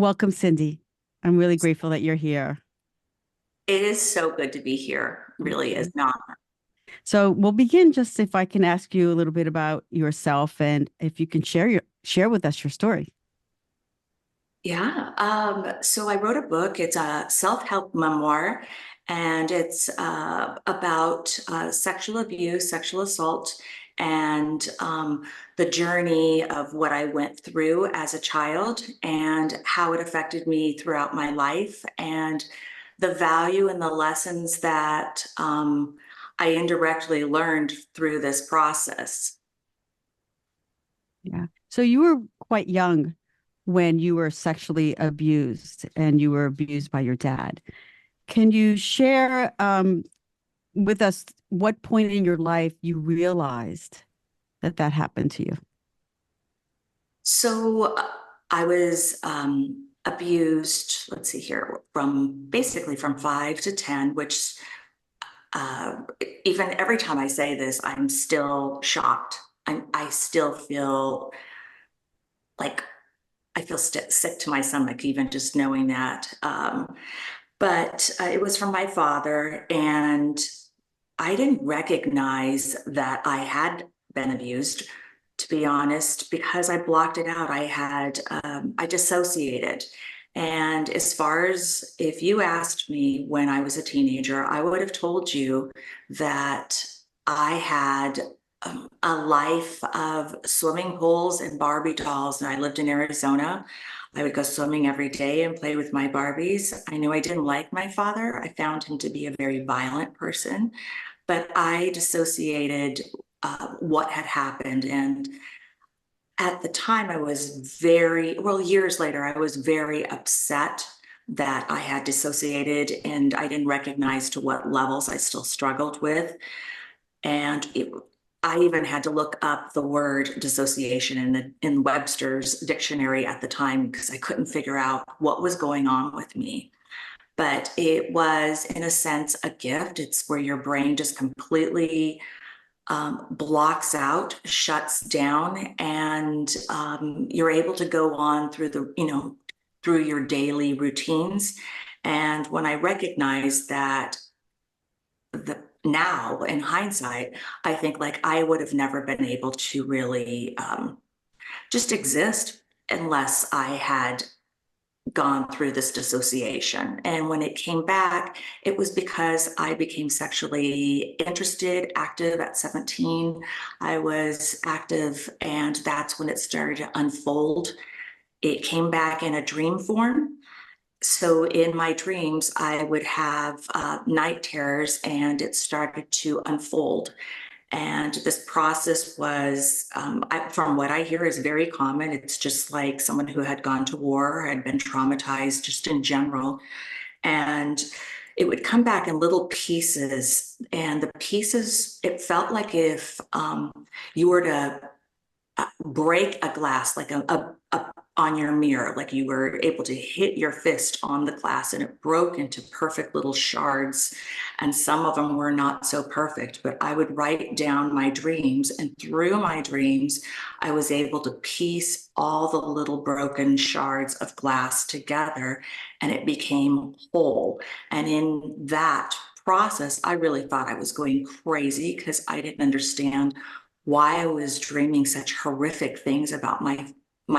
Welcome, Cindy. I'm really grateful that you're here. It is so good to be here. Really is Okay. not. So we'll begin just if I can ask you a little bit about yourself and if you can share with us your story. Yeah. So I wrote a book. It's a self-help memoir, and it's about sexual abuse, sexual assault, and the journey of what I went through as a child and how it affected me throughout my life, and the value and the lessons that I indirectly learned through this process. Yeah. So you were quite young when you were sexually abused and you were abused by your dad. Can you share with us what point in your life you realized that that happened to you? So I was abused, let's see here, from basically from 5 to 10, which uh, even every time I say this, I'm still shocked. I still feel like I feel sick to my stomach, even just knowing that. But it was from my father, and I didn't recognize that I had been abused, to be honest, because I blocked it out. I dissociated. And as far as if you asked me when I was a teenager, I would have told you that I had a life of swimming pools and Barbie dolls, and I lived in Arizona. I would go swimming every day and play with my Barbies. I knew I didn't like my father. I found him to be a very violent person, but I dissociated what had happened. And at the time, I was well, years later, I was very upset that I had dissociated and I didn't recognize to what levels I still struggled with. And I even had to look up the word dissociation in Webster's dictionary at the time because I couldn't figure out what was going on with me. But it was, in a sense, a gift. It's where your brain just completely blocks out, shuts down, and you're able to go on through through your daily routines. And when I recognized that, now in hindsight, I think like I would have never been able to really just exist unless I had gone through this dissociation. And when it came back, it was because I became sexually interested, active at 17. I was active, and that's when it started to unfold. It came back in a dream form. So in my dreams, I would have night terrors, and it started to unfold. And this process was, from what I hear, is very common. It's just like someone who had gone to war or had been traumatized just in general. And it would come back in little pieces. And the pieces, it felt like if you were to break a glass, like on your mirror, like you were able to hit your fist on the glass and it broke into perfect little shards. And some of them were not so perfect, but I would write down my dreams, and through my dreams I was able to piece all the little broken shards of glass together, and it became whole. And in that process, I really thought I was going crazy because I didn't understand why I was dreaming such horrific things about my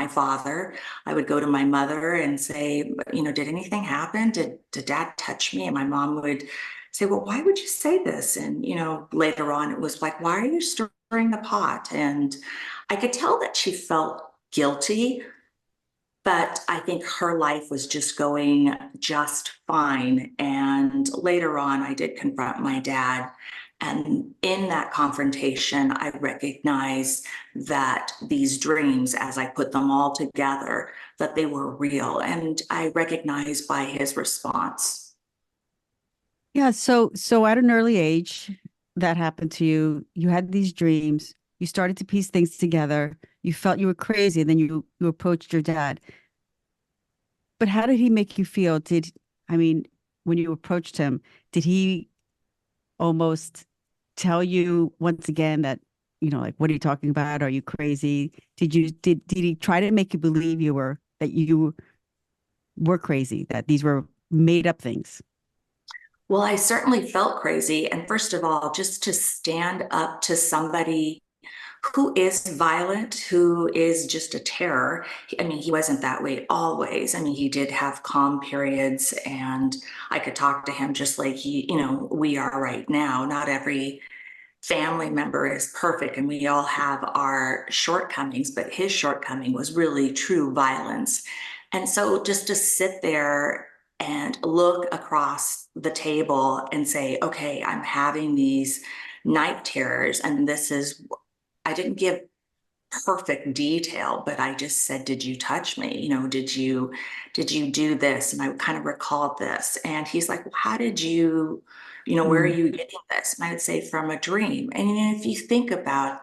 father. I would go to my mother and say, did anything happen? Did dad touch me? And my mom would say, well, why would you say this? And, later on it was like, why are you stirring the pot? And I could tell that she felt guilty, but I think her life was just going just fine. And later on, I did confront my dad. And in that confrontation, I recognized that these dreams, as I put them all together, that they were real. And I recognized by his response. Yeah, so at an early age that happened to you. You had these dreams. You started to piece things together. You felt you were crazy, and then you approached your dad. But how did he make you feel? I mean, when you approached him, did he almost tell you once again that, like, what are you talking about? Are you crazy? Did he try to make you believe you were that you were crazy, that these were made up things? Well, I certainly felt crazy. And first of all, just to stand up to somebody who is violent, who is just a terror. I mean, he wasn't that way always. I mean, he did have calm periods, and I could talk to him just like we are right now. Not every family member is perfect, and we all have our shortcomings, but his shortcoming was really true violence. And so just to sit there and look across the table and say, okay, I'm having these night terrors, and this is, I didn't give perfect detail, but I just said, did you touch me? Did you do this? And I kind of recalled this. And he's like, well, how did where are Mm, you getting this? And I would say, from a dream. And if you think about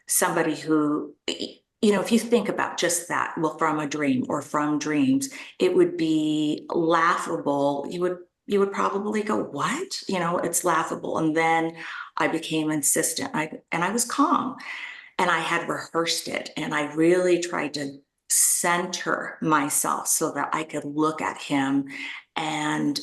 somebody who, if you think about just that, well, from a dream or from dreams, it would be laughable. You would probably go, what? It's laughable. And then I became insistent. And I was calm, and I had rehearsed it, and I really tried to center myself so that I could look at him and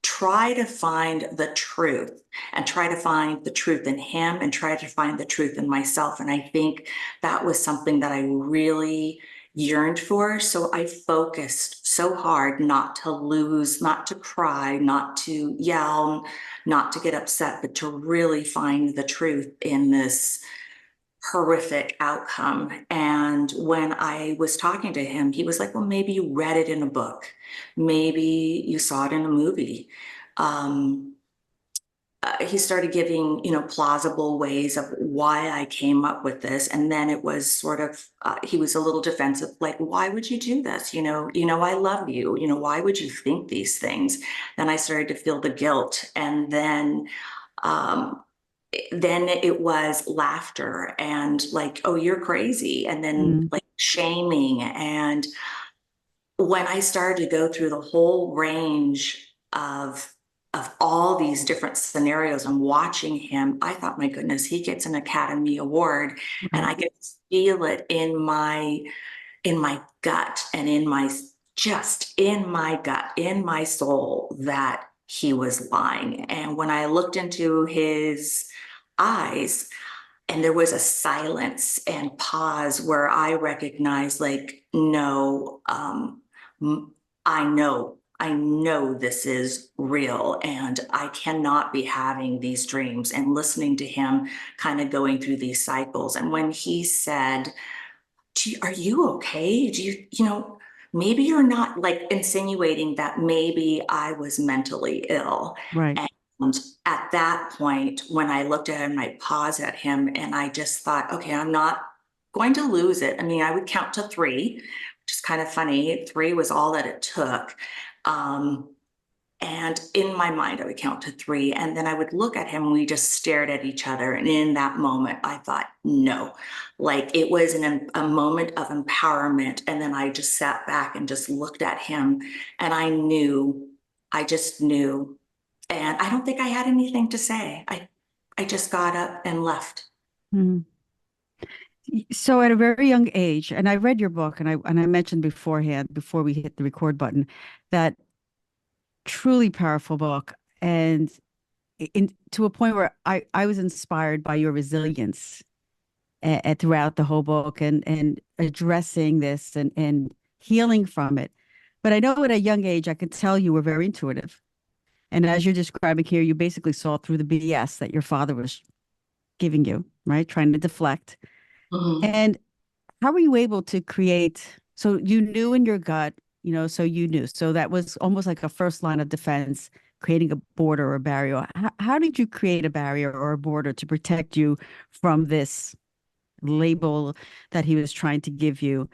try to find the truth, and try to find the truth in him, and try to find the truth in myself. And I think that was something that I really yearned for. So I focused so hard not to lose, not to cry, not to yell, not to get upset, but to really find the truth in this horrific outcome. And when I was talking to him, he was like, well, maybe you read it in a book. Maybe you saw it in a movie. Um, he started giving, plausible ways of why I came up with this. And then it was sort of, he was a little defensive, like, why would you do this? I love you. Why would you think these things? Then I started to feel the guilt. And um, then it was laughter and like, oh, you're crazy. And then mm, like shaming. And when I started to go through the whole range of all these different scenarios and watching him, I thought, my goodness, he gets an Academy Award. And right. I could feel it in my gut, and in my gut, in my soul, that he was lying. And when I looked into his eyes, and there was a silence and pause where I recognized, like, no, I know this is real, and I cannot be having these dreams, and listening to him kind of going through these cycles. And when he said, are you okay? Maybe you're not, like, insinuating that maybe I was mentally ill. Right. And at that point, when I looked at him, I paused at him, and I just thought, okay, I'm not going to lose it. I mean, I would count to three, which is kind of funny. Three was all that it took. Um, and in my mind, I would count to three, and then I would look at him, and we just stared at each other. And in that moment, I thought, no, like, it was a moment of empowerment. And then I just sat back and just looked at him, and I just knew. And I don't think I had anything to say. I just got up and left. Mm. So at a very young age, and I read your book, and I mentioned beforehand, before we hit the record button, that truly powerful book, and to a point where I was inspired by your resilience throughout the whole book, and addressing this, and healing from it. But I know at a young age, I could tell you were very intuitive. And as you're describing here, you basically saw through the BS that your father was giving you, right? Trying to deflect. Mhm. And how were you able to create? So you knew in your gut, so you knew. So that was almost like a first line of defense, creating a border or a barrier. How did you create a barrier or a border to protect you from this label that he was trying to give you,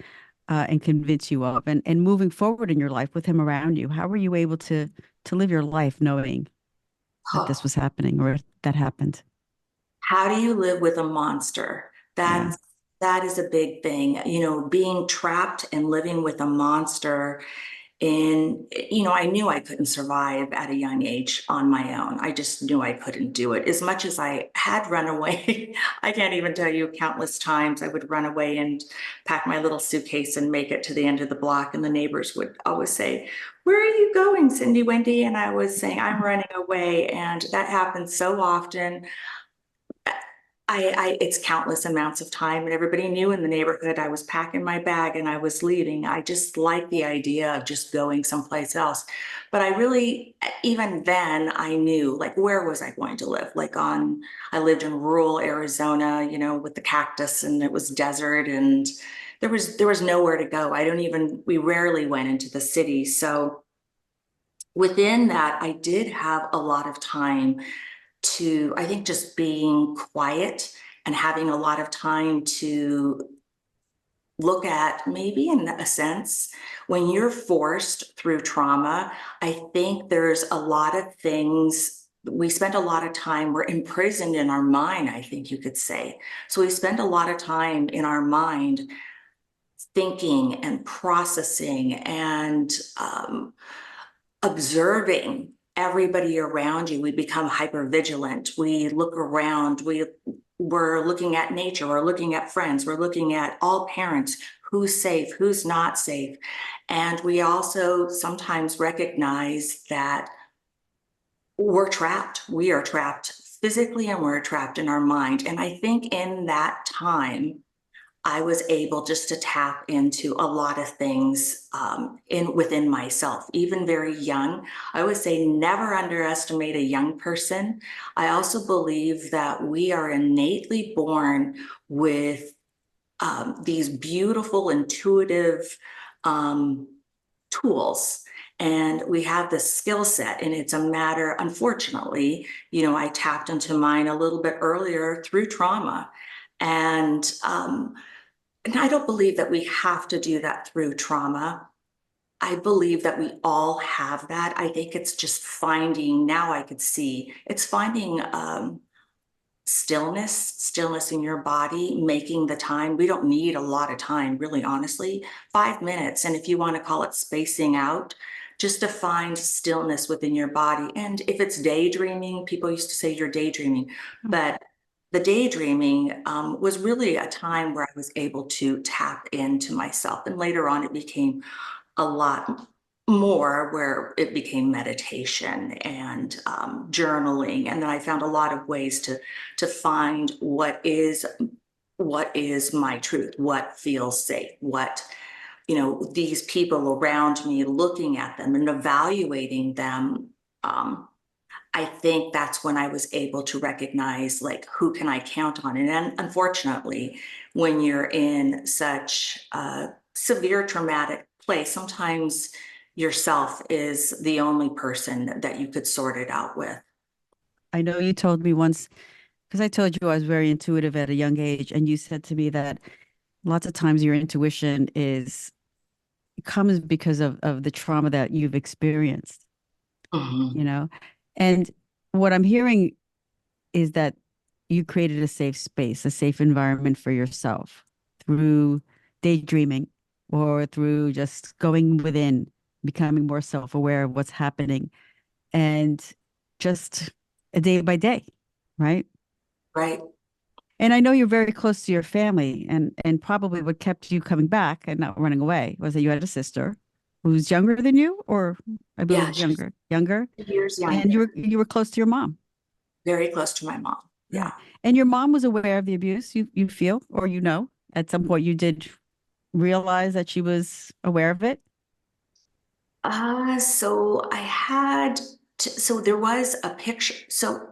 and convince you of? And moving forward in your life with him around you, how were you able to live your life knowing that this Oh, was happening or that happened? how do you live with a monster? Yeah. That is a big thing. Being trapped and living with a monster And, I knew I couldn't survive at a young age on my own. I just knew I couldn't do it. As much as I had run away, I can't even tell you countless times I would run away and pack my little suitcase and make it to the end of the block. And the neighbors would always say, "Where are you going, Cindy Wendy?" And I was saying, "I'm running away." And that happens so often. It's countless amounts of time, and everybody knew in the neighborhood I was packing my bag and I was leaving. I just like the idea of just going someplace else. But I really, even then, I knew, like, where was I going to live? I lived in rural Arizona, with the cactus, and it was desert, and there was nowhere to go. We rarely went into the city. So within that, I did have a lot of time to, I think, just being quiet and having a lot of time to look at, maybe in a sense, when you're forced through trauma, I think there's a lot of things. We spend a lot of time, we're imprisoned in our mind, I think you could say. So we spend a lot of time in our mind thinking and processing and observing everybody around you. We become hyper vigilant. We look around. We're looking at nature. We're looking at friends. We're looking at all parents. Who's safe? Who's not safe? And we also sometimes recognize that we're trapped. We are trapped physically, and we're trapped in our mind. And I think in that time, I was able just to tap into a lot of things within myself, even very young. I always say never underestimate a young person. I also believe that we are innately born with these beautiful, intuitive tools. And we have this skill set, and it's a matter, unfortunately, I tapped into mine a little bit earlier through trauma. And I don't believe that we have to do that through trauma. I believe that we all have that. I think it's just finding, now I could see, it's finding stillness in your body, making the time. We don't need a lot of time, really, honestly, 5 minutes. And if you want to call it spacing out, just to find stillness within your body. And if it's daydreaming, people used to say you're daydreaming, but the daydreaming was really a time where I was able to tap into myself. And later on, it became a lot more, where it became meditation and journaling. And then I found a lot of ways to find what is my truth, what feels safe, what, these people around me, looking at them and evaluating them. I think that's when I was able to recognize, like, who can I count on? And then, unfortunately, when you're in such a severe traumatic place, sometimes yourself is the only person that you could sort it out with. I know you told me once, because I told you I was very intuitive at a young age, and you said to me that lots of times your intuition comes because of the trauma that you've experienced, Mhm. you know? And what I'm hearing is that you created a safe space, a safe environment for yourself through daydreaming or through just going within, becoming more self-aware of what's happening, and just a day by day, right? Right. And I know you're very close to your family, and probably what kept you coming back and not running away was that you had a sister who's younger than you, or I Yeah, believe she's younger, years and younger, you were close to your mom. very close to my mom. Yeah. Yeah. And your mom was aware of the abuse, you feel, or at some point you did realize that she was aware of it. So so there was a picture. So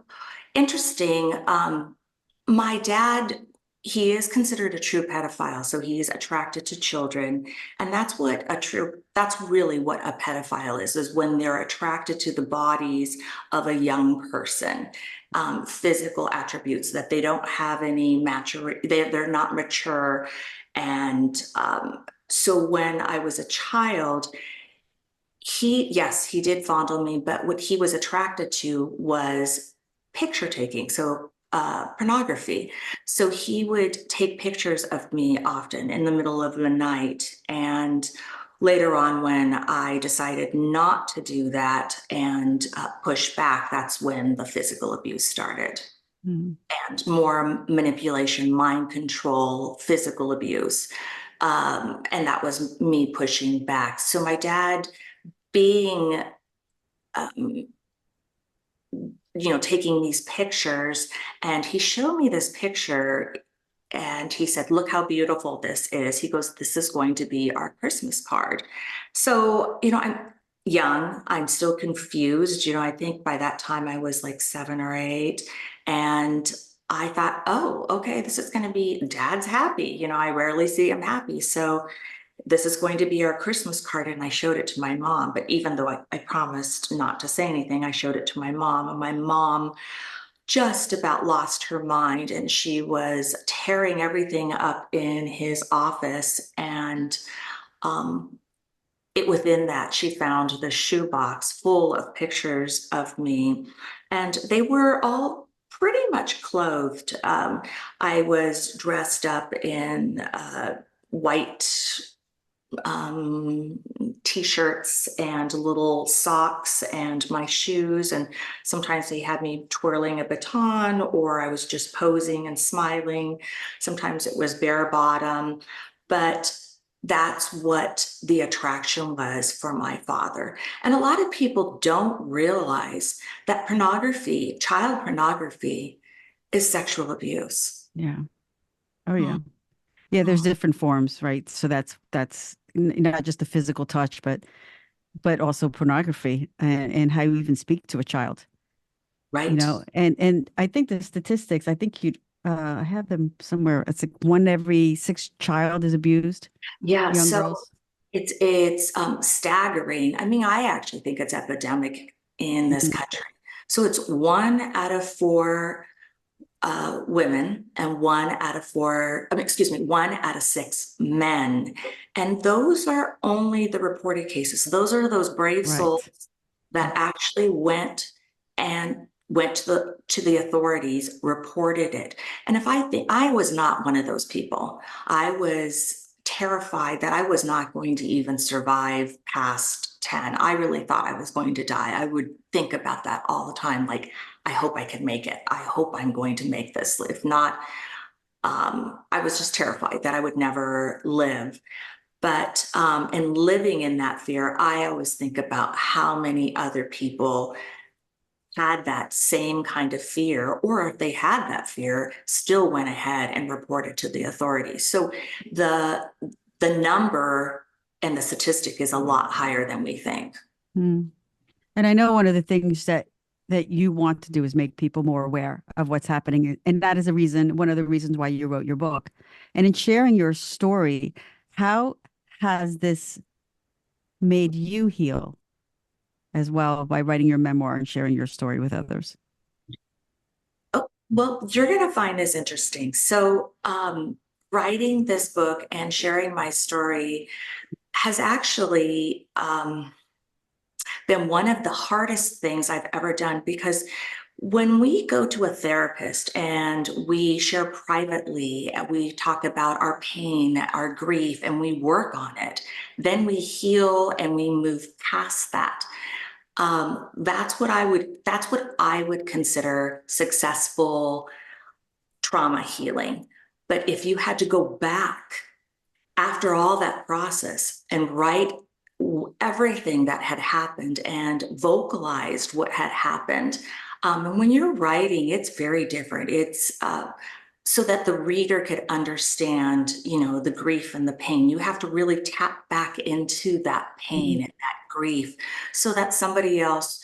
interesting. My dad, he is considered a true pedophile. So he is attracted to children. And that's really what a pedophile is when they're attracted to the bodies of a young person. Physical attributes that they don't have any maturity, they're not mature. And so when I was a child, yes, he did fondle me, but what he was attracted to was picture taking. So pornography. So he would take pictures of me often in the middle of the night. And later on, when I decided not to do that and push back, that's when the physical abuse started. Mm. And more manipulation, mind control, physical abuse. And that was me pushing back. So my dad being, um, taking these pictures, and he showed me this picture and he said, look how beautiful this is. He goes, this is going to be our Christmas card. So, I'm young, I'm still confused. I think by that time I was like 7 or 8. And I thought, oh, okay, this is going to be Dad's happy. I rarely see him happy. So this is going to be our Christmas card. And I showed it to my mom. But even though I promised not to say anything, I showed it to my mom. And my mom just about lost her mind, and she was tearing everything up in his office. And within that, she found the shoebox full of pictures of me, and they were all pretty much clothed. I was dressed up in white t-shirts and little socks and my shoes, and sometimes they had me twirling a baton, or I was just posing and smiling. Sometimes it was bare bottom, but that's what the attraction was for my father. And a lot of people don't realize that pornography, child pornography, is sexual abuse. Yeah. Oh, yeah. Yeah, there's different forms, right? So that's not just the physical touch, but also pornography and how you even speak to a child, Right. and I think the statistics, I think I have them somewhere. It's like 1 every 6 child is abused, Yeah, young so girls. it's staggering. I mean, I actually think it's epidemic in this Mhm. country. So it's 1 out of 4 women and 1 out of 4, I mean, excuse me, 1 out of 6 men. And those are only the reported cases. So those are those brave souls Right. that actually went to the authorities, reported it. And if I think I was not one of those people, I was terrified that I was not going to even survive past 10. I really thought I was going to die. I would think about that all the time. Like, I hope I can make it. I hope I'm going to make this. If not, I was just terrified that I would never live. But in living in that fear, I always think about how many other people had that same kind of fear, or if they had that fear, still went ahead and reported to the authorities. So the the number and the statistic is a lot higher than we think. Mm. And I know one of the things that you want to do is make people more aware of what's happening, and that is one of the reasons why you wrote your book. And in sharing your story, how has this made you heal as well by writing your memoir and sharing your story with others? Oh, well, you're going to find this interesting. So, writing this book and sharing my story has actually been one of the hardest things I've ever done, because when we go to a therapist and we share privately, and we talk about our pain, our grief, and we work on it, then we heal and we move past that. That's what I would consider successful trauma healing. But if you had to go back after all that process and write everything that had happened and vocalized what had happened, and when you're writing, it's very different. It's so that the reader could understand, the grief and the pain. You have to really tap back into that pain Mhm. and that grief so that somebody else,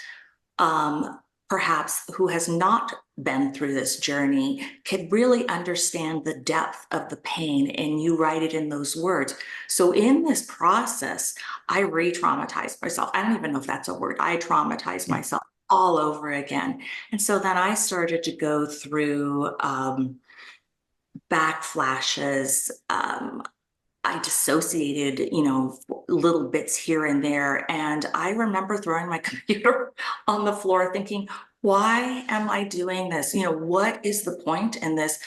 um, perhaps who has not been through this journey, could really understand the depth of the pain, and you write it in those words. So in this process, I re-traumatized myself. I don't even know if that's a word. I traumatized Yeah. myself all over again. And so then I started to go through backflashes. I dissociated, little bits here and there. And I remember throwing my computer on the floor thinking, why am I doing this? What is the point in this?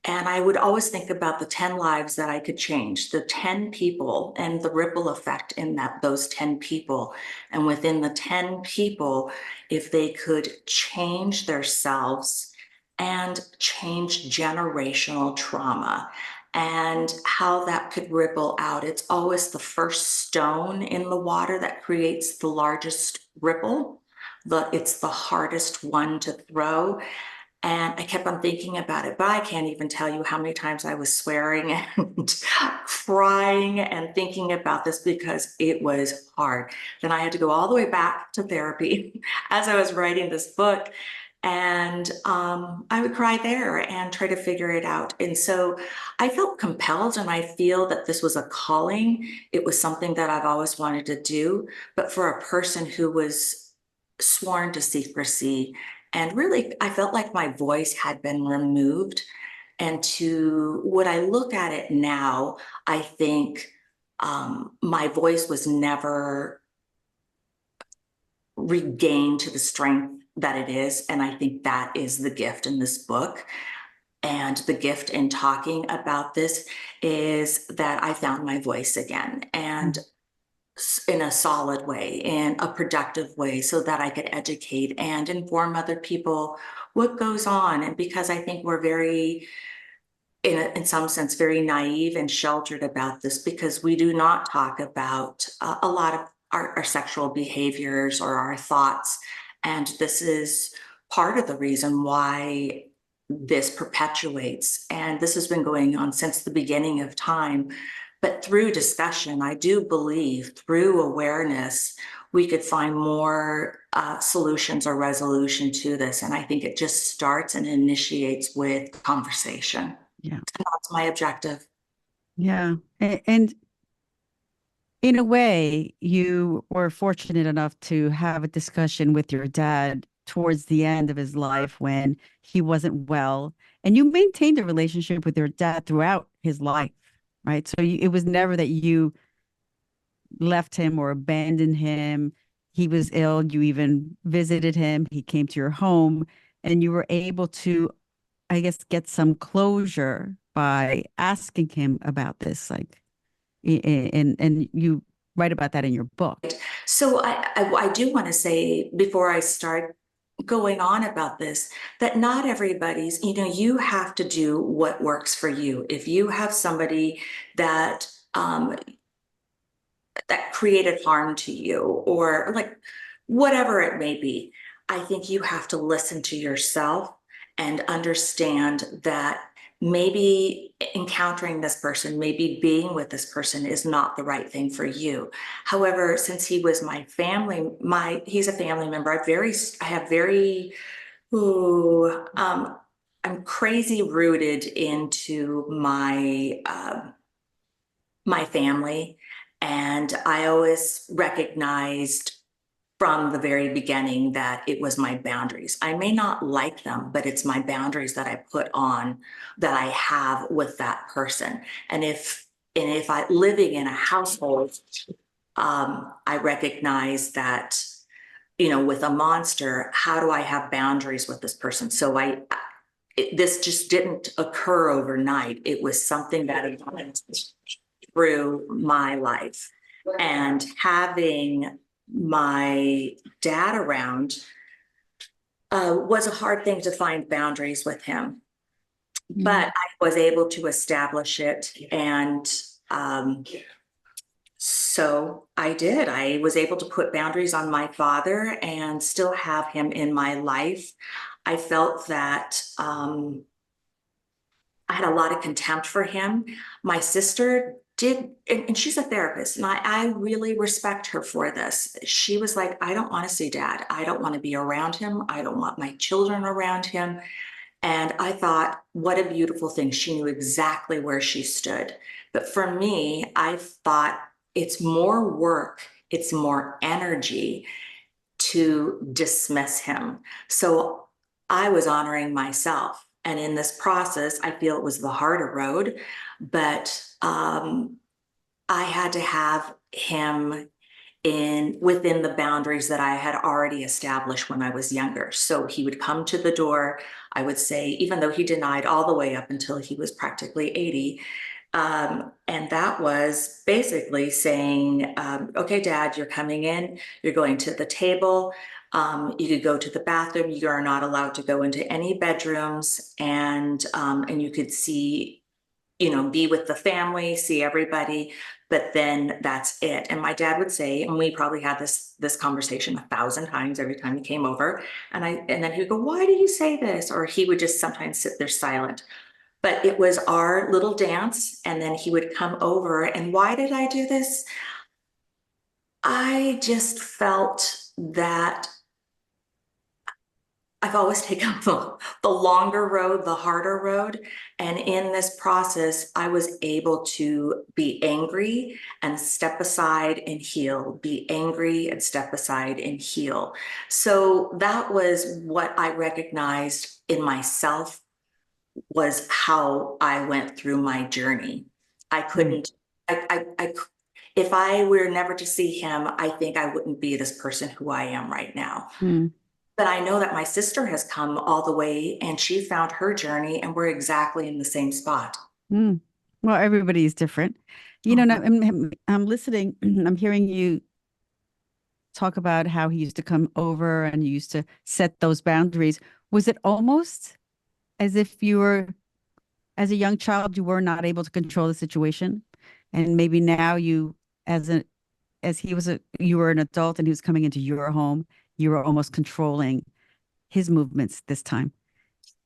And I would always think about the 10 lives that I could change, the 10 people and the ripple effect in those 10 people. And within the 10 people, if they could change themselves and change generational trauma and how that could ripple out. It's always the first stone in the water that creates the largest ripple. It's the hardest one to throw. And I kept on thinking about it, but I can't even tell you how many times I was swearing and crying and thinking about this because it was hard. Then I had to go all the way back to therapy as I was writing this book. And I would cry there and try to figure it out. And so I felt compelled, and I feel that this was a calling. It was something that I've always wanted to do. But for a person who was sworn to secrecy, and really, I felt like my voice had been removed. And to what I look at it now, I think my voice was never regained to the strength that it is. And I think that is the gift in this book. And the gift in talking about this is that I found my voice again. And in a solid way, in a productive way, so that I could educate and inform other people what goes on. And because I think we're very, in some sense, very naive and sheltered about this, because we do not talk about a lot of our sexual behaviors or our thoughts. And this is part of the reason why this perpetuates. And this has been going on since the beginning of time. But through discussion, I do believe through awareness, we could find more solutions or resolution to this. And I think it just starts and initiates with conversation. Yeah. That's my objective. Yeah. And in a way, you were fortunate enough to have a discussion with your dad towards the end of his life when he wasn't well. And you maintained a relationship with your dad throughout his life, right? So it was never that you left him or abandoned him. He was ill. You even visited him. He came to your home and you were able to, I guess, get some closure by asking him about this. Like, and you write about that in your book. So I do want to say before I start going on about this, that not everybody's, you have to do what works for you. If you have somebody that that created harm to you, or like whatever it may be, I think you have to listen to yourself and understand that maybe encountering this person, maybe being with this person is not the right thing for you. However, since he was my family, he's a family member. I have very, I'm crazy rooted into my family. And I always recognized from the very beginning that it was my boundaries. I may not like them, but it's my boundaries that I put on, that I have with that person. And if I living in a household, I recognize that, with a monster, how do I have boundaries with this person? So this just didn't occur overnight. It was something that evolved through my life. And having my dad around was a hard thing to find boundaries with him. But I was able to establish it. And so I did. I was able to put boundaries on my father and still have him in my life. I felt that I had a lot of contempt for him. My sister did, and she's a therapist, and I really respect her for this. She was like, I don't want to see dad. I don't want to be around him. I don't want my children around him. And I thought, what a beautiful thing. She knew exactly where she stood. But for me, I thought it's more work, it's more energy to dismiss him. So I was honoring myself. And in this process, I feel it was the harder road, but I had to have him within the boundaries that I had already established when I was younger. So he would come to the door, I would say, even though he denied all the way up until he was practically 80. And that was basically saying, okay, Dad, you're coming in, you're going to the table. You could go to the bathroom. You are not allowed to go into any bedrooms, and you could see, be with the family, see everybody, but then that's it. And my dad would say, and we probably had this conversation 1,000 times every time he came over, and then he would go, "Why do you say this?" Or he would just sometimes sit there silent. But it was our little dance, and then he would come over. And why did I do this? I just felt that I've always taken the longer road, the harder road. And in this process, I was able to be angry and step aside and heal, be angry and step aside and heal. So that was what I recognized in myself, was how I went through my journey. I Mm, couldn't, if I were never to see him, I think I wouldn't be this person who I am right now. mm, But I know that my sister has come all the way and she found her journey, and we're exactly in the same spot. mm. Well, everybody is different. And Mhm. I'm listening, I'm hearing you talk about how he used to come over and you used to set those boundaries. Was it almost as if you were, as a young child, you were not able to control the situation? And maybe now as a, as he was you were an adult and he was coming into your home, you were almost controlling his movements this time.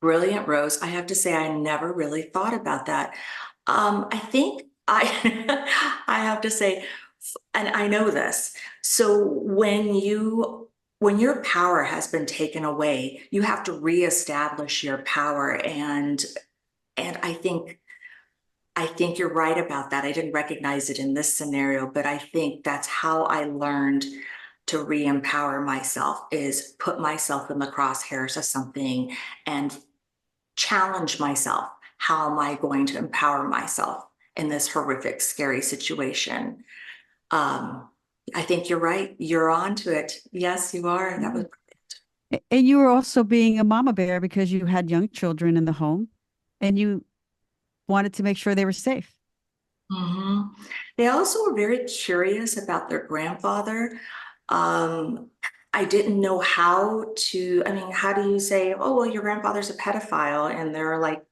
Brilliant, Rose. I have to say, I never really thought about that. I think I have to say, and I know this. So when your power has been taken away, you have to reestablish your power. And I think you're right about that. I didn't recognize it in this scenario, but I think that's how I learned to re-empower myself, is put myself in the crosshairs of something and challenge myself. How am I going to empower myself in this horrific, scary situation? Um, I think you're right. You're on to it. Yes, you are. That was. Mm. And you were also being a mama bear because you had young children in the home and you wanted to make sure they were safe. Mhm. They also were very curious about their grandfather. Um, I didn't know I mean, how do you say, oh, well, your grandfather's a pedophile, and they're like,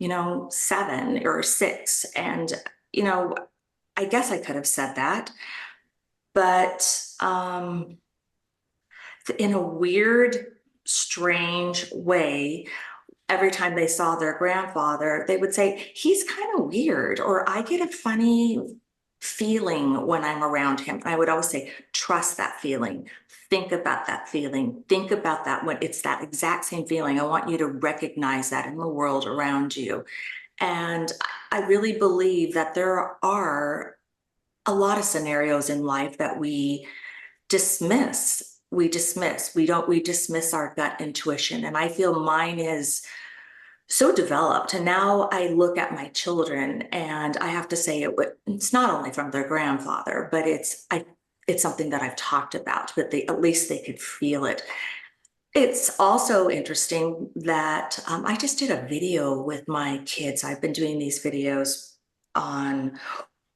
7 or 6. And, you know, I guess I could have said that, but in a weird, strange way, every time they saw their grandfather, they would say, he's kind of weird, or I get a funny feeling when I'm around him. And I would always say, trust that feeling. Think about that feeling. Think about that when it's that exact same feeling. I want you to recognize that in the world around you. And I really believe that there are a lot of scenarios in life that we dismiss our gut intuition. And I feel mine is so developed. And now I look at my children, and I have to say it's not only from their grandfather, but it's something that I've talked about, but at least they could feel it. It's also interesting that I just did a video with my kids. I've been doing these videos on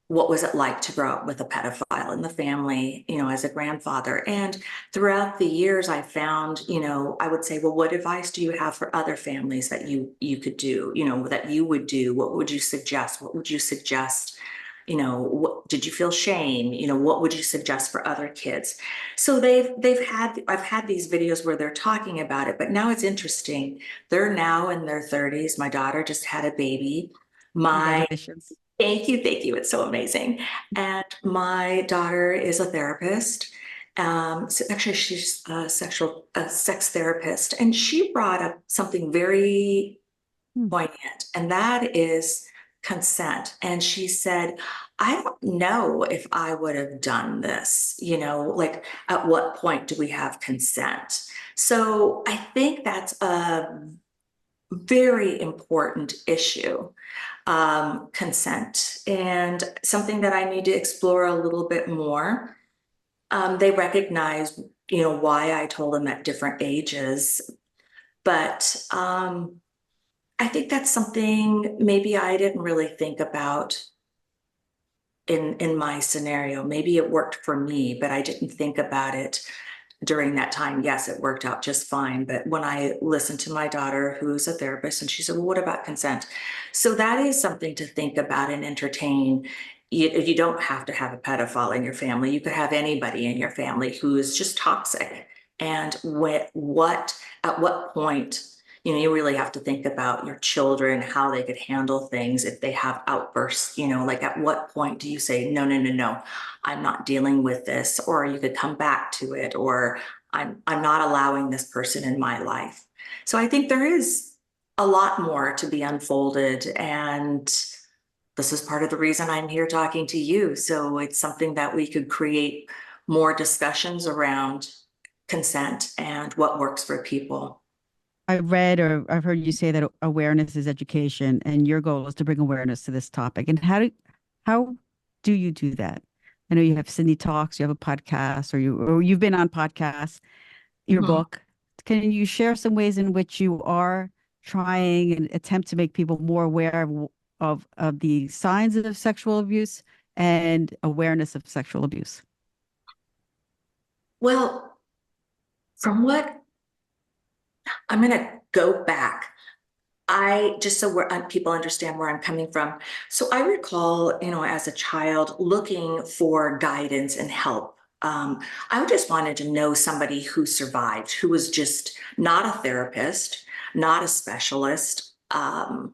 what was it like to grow up with a pedophile in the family, as a grandfather. And throughout the years, I found, I would say, well, what advice do you have for other families that you could do, that you would do? What would you suggest? What would you suggest? What did you feel shame? What would you suggest for other kids? So I've had these videos where they're talking about it, but now it's interesting. They're now in their 30s. My daughter just had a baby. My Congratulations. Thank you. Thank you. It's so amazing. And my daughter is a therapist. So actually, she's a sex therapist, and she brought up something very Hmm. poignant, and that is consent. And she said, I don't know if I would have done this, like at what point do we have consent? So I think that's a very important issue, consent, and something that I need to explore a little bit more. They recognize, why I told them at different ages, but I think that's something maybe I didn't really think about in my scenario. Maybe it worked for me, but I didn't think about it during that time. Yes, it worked out just fine. But when I listened to my daughter, who's a therapist, and she said, well, what about consent? So that is something to think about and entertain. You don't have to have a pedophile in your family. You could have anybody in your family who is just toxic. And at what point, you really have to think about your children, how they could handle things if they have outbursts, like at what point do you say, no, no, no, no, I'm not dealing with this, or you could come back to it, or I'm not allowing this person in my life. So I think there is a lot more to be unfolded, and this is part of the reason I'm here talking to you. So it's something that we could create more discussions around consent and what works for people. I've read or I've heard you say that awareness is education, and your goal is to bring awareness to this topic. And how do you do that? I know you have Cindy Talks, you have a podcast, or you've been on podcasts, your Mhm. book. Can you share some ways in which you are trying and attempt to make people more aware of the signs of sexual abuse and awareness of sexual abuse? Well, from what I'm going to go back. I just so people understand where I'm coming from. So I recall, as a child looking for guidance and help. I just wanted to know somebody who survived, who was just not a therapist, not a specialist. I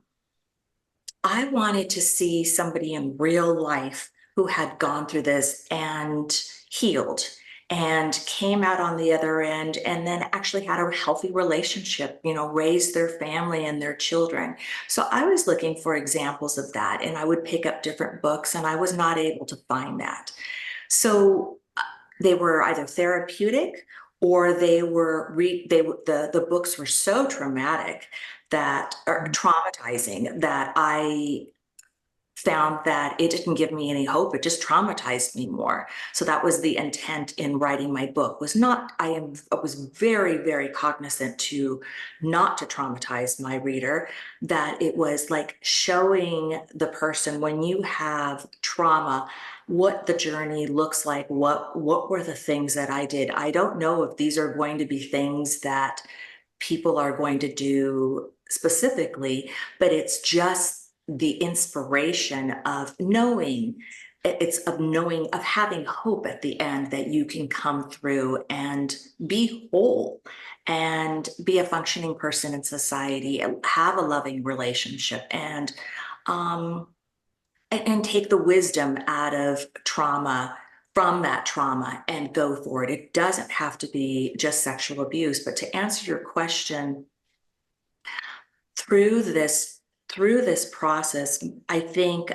wanted to see somebody in real life who had gone through this and healed and came out on the other end and then actually had a healthy relationship, raised their family and their children. So I was looking for examples of that, and I would pick up different books, and I was not able to find that. So they were either therapeutic, or the books were so traumatic that or traumatizing that I found that it didn't give me any hope. It just traumatized me more. So that was the intent in writing my book, was not, I was very, very cognizant to not to traumatize my reader, that it was like showing the person when you have trauma, what the journey looks like, what were the things that I did. I don't know if these are going to be things that people are going to do specifically, but it's just the inspiration of knowing, of having hope at the end that you can come through and be whole and be a functioning person in society and have a loving relationship, um, and take the wisdom out of trauma, from that trauma, and go forward. It doesn't have to be just sexual abuse. But to answer your question, through this process, I think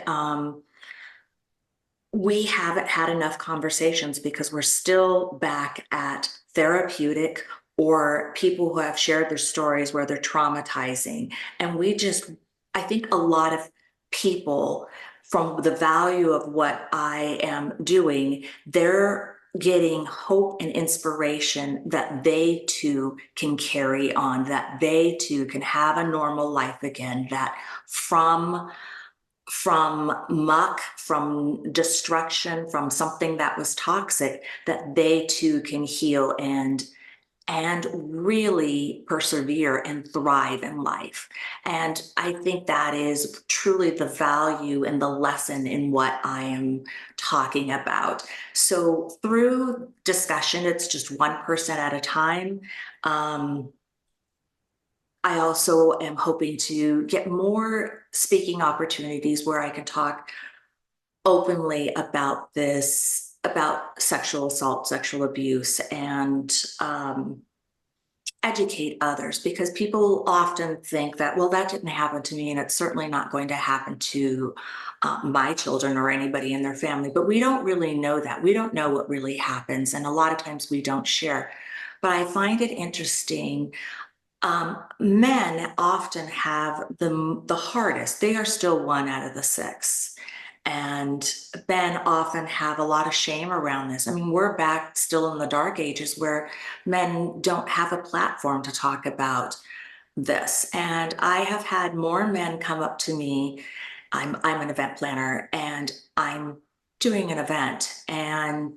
we haven't had enough conversations because we're still back at therapeutic or people who have shared their stories where they're traumatizing. And I think a lot of people, from the value of what I am doing, they're getting hope and inspiration that they too can carry on, that they too can have a normal life again, that from muck, from destruction, from something that was toxic, that they too can heal and really persevere and thrive in life. And I think that is truly the value and the lesson in what I am talking about. So through discussion, it's just one person at a time. Um, I also am hoping to get more speaking opportunities where I can talk openly about this, about sexual assault, sexual abuse, and educate others, because people often think that, well, that didn't happen to me, and it's certainly not going to happen to my children or anybody in their family. But we don't really know that. We don't know what really happens, and a lot of times we don't share. But I find it interesting. Men often have the hardest. They are still one out of the six. And men often have a lot of shame around this. I mean, we're back still in the dark ages where men don't have a platform to talk about this. And I have had more men come up to me. I'm an event planner and I'm doing an event, and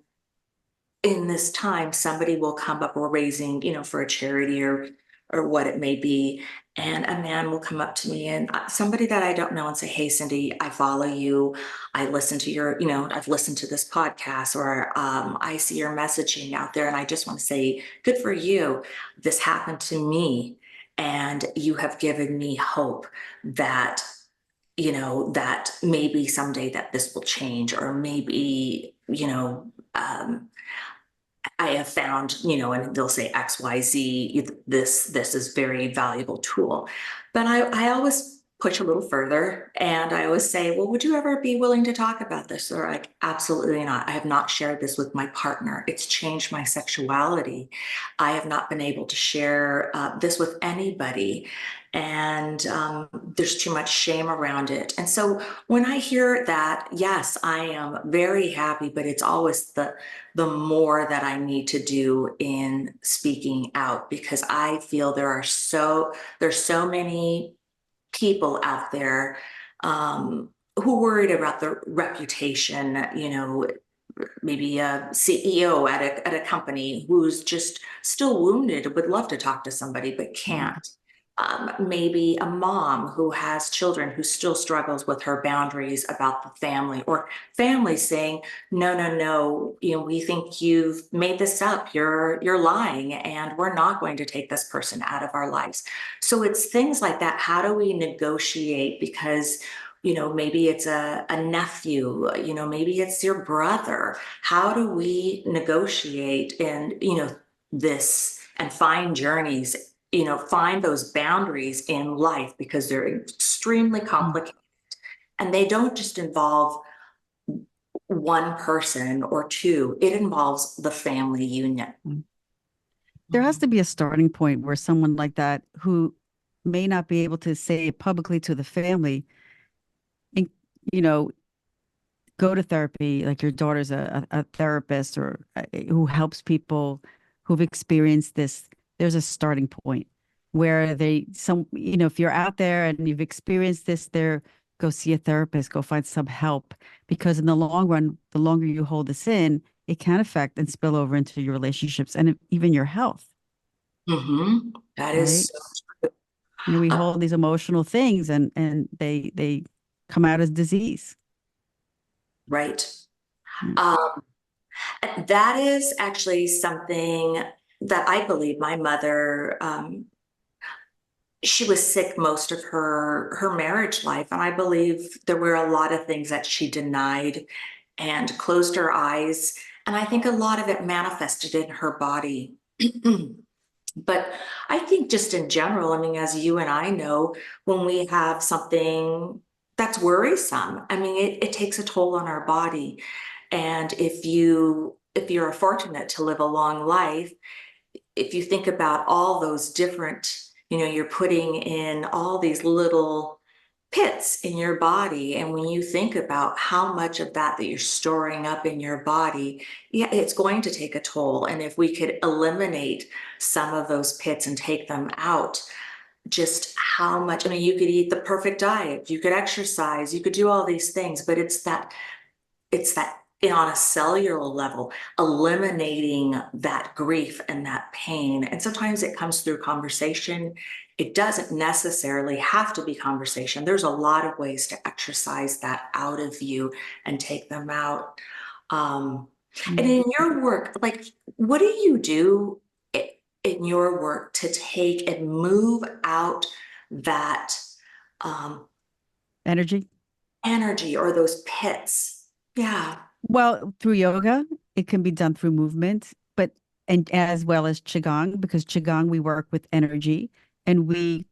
in this time somebody will come up, or raising, for a charity or what it may be, and a man will come up to me, and somebody that I don't know, and say, "Hey, Cindy, I follow you. I listen to your, I've listened to this podcast, or I see your messaging out there, and I just want to say, good for you. This happened to me, and you have given me hope that." That maybe someday that this will change, or maybe, I have found, and they'll say XYZ, this is very valuable tool. But I always push a little further, and I always say, well, would you ever be willing to talk about this? Or like, absolutely not. I have not shared this with my partner. It's changed my sexuality. I have not been able to share this with anybody. And there's too much shame around it. And so when I hear that, yes, I am very happy, but it's always the more that I need to do in speaking out, because I feel there's so many people out there who worried about their reputation, maybe a CEO at a company who's just still wounded, would love to talk to somebody but Mm. can't. Maybe a mom who has children who still struggles with her boundaries about the family, or family saying, no, no, no, we think you've made this up. You're lying, and we're not going to take this person out of our lives. So it's things like that. How do we negotiate? Because maybe it's a nephew, maybe it's your brother. How do we negotiate and, this, and find journeys, find those boundaries in life, because they're extremely Mm. complicated, and they don't just involve one person or two, it involves the family union. Mm. There has to be a starting point where someone like that, who may not be able to say it publicly to the family, and, you know, go to therapy, like your daughter's a therapist, or who helps people who've experienced this. There's a starting point where if you're out there and you've experienced this, go see a therapist, go find some help, because in the long run, the longer you hold this in, it can affect and spill over into your relationships and even your health, That right? is We uh, hold these emotional things, and they come out as disease. right. Yeah. Um, that is actually something that I believe my mother, she was sick most of her marriage life, and I believe there were a lot of things that she denied and closed her eyes, and I think a lot of it manifested in her body. But I think just in general, I mean, as you and I know, when we have something that's worrisome, I mean, it takes a toll on our body. And if you're fortunate to live a long life, if you think about all those different, you're putting in all these little pits in your body. And when you think about how much of that you're storing up in your body, yeah, it's going to take a toll. And if we could eliminate some of those pits and take them out, just how much, I mean, you could eat the perfect diet, you could exercise, you could do all these things, but it's that on a cellular level, eliminating that grief and that pain. And sometimes it comes through conversation. It doesn't necessarily have to be conversation. There's a lot of ways to exercise that out of you and take them out. Um, and Mm. in your work, like, what do you do in your work to take and move out that um, Energy. energy or those pits? Yeah. Well, through yoga, it can be done through movement, but and as well as qigong, because qigong we work with energy, and we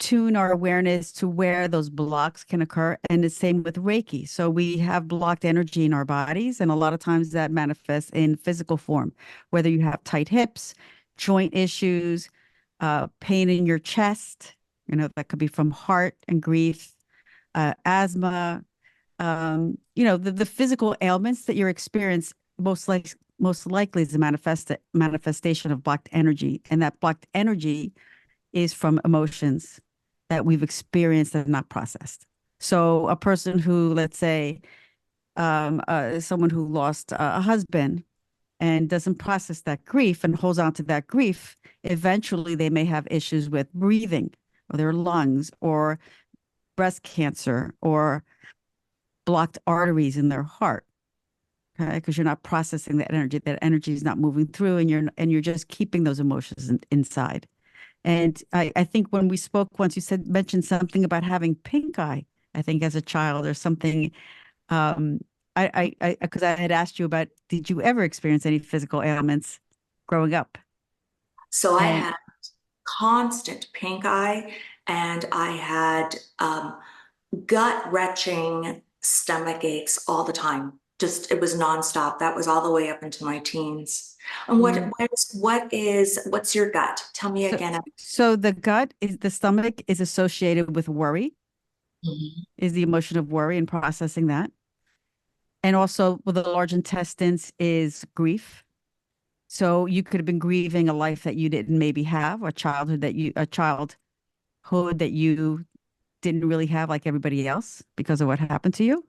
tune our awareness to where those blocks can occur. And the same with Reiki. So we have blocked energy in our bodies, and a lot of times that manifests in physical form, whether you have tight hips, joint issues, pain in your chest, that could be from heart and grief, asthma, the physical ailments that you're experiencing most likely is a manifestation of blocked energy. And that blocked energy is from emotions that we've experienced and not processed. So a person who, let's say, someone who lost a husband and doesn't process that grief and holds on to that grief, eventually they may have issues with breathing or their lungs or breast cancer or blocked arteries in their heart. Okay, because you're not processing that energy is not moving through, and you're just keeping those emotions inside. And I think when we spoke once, you mentioned something about having pink eye, I think as a child or something. Um, because I had asked you about, did you ever experience any physical ailments growing up? So I And had constant pink eye, and I had gut wrenching stomach aches all the time. Just it was nonstop. That was all the way up into my teens. And mm, what's your gut? Tell me so, again. so the stomach is associated with worry, Mhm. is the emotion of worry and processing that. And also with the large intestines is grief. So you could have been grieving a life that you didn't maybe have, a childhood that you didn't really have like everybody else because of what happened to you.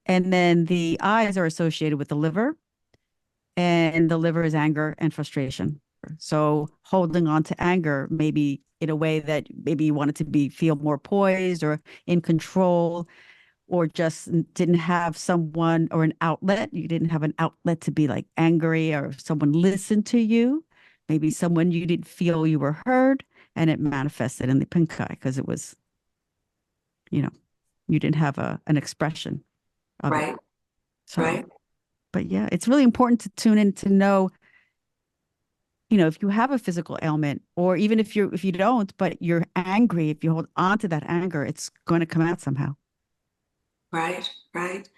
And then the eyes are associated with the liver, and the liver is anger and frustration. So holding on to anger, maybe in a way that maybe you wanted to feel more poised or in control, or just didn't have someone or an outlet. You didn't have an outlet to be like angry, or someone listened to you. Maybe someone you didn't feel you were heard, and it manifested in the pink eye because it was, you know, you didn't have an expression of it. Right, So, right. but yeah, it's really important to tune in to know, if you have a physical ailment, or even if you don't, but you're angry, if you hold on to that anger, it's going to come out somehow. Right, right.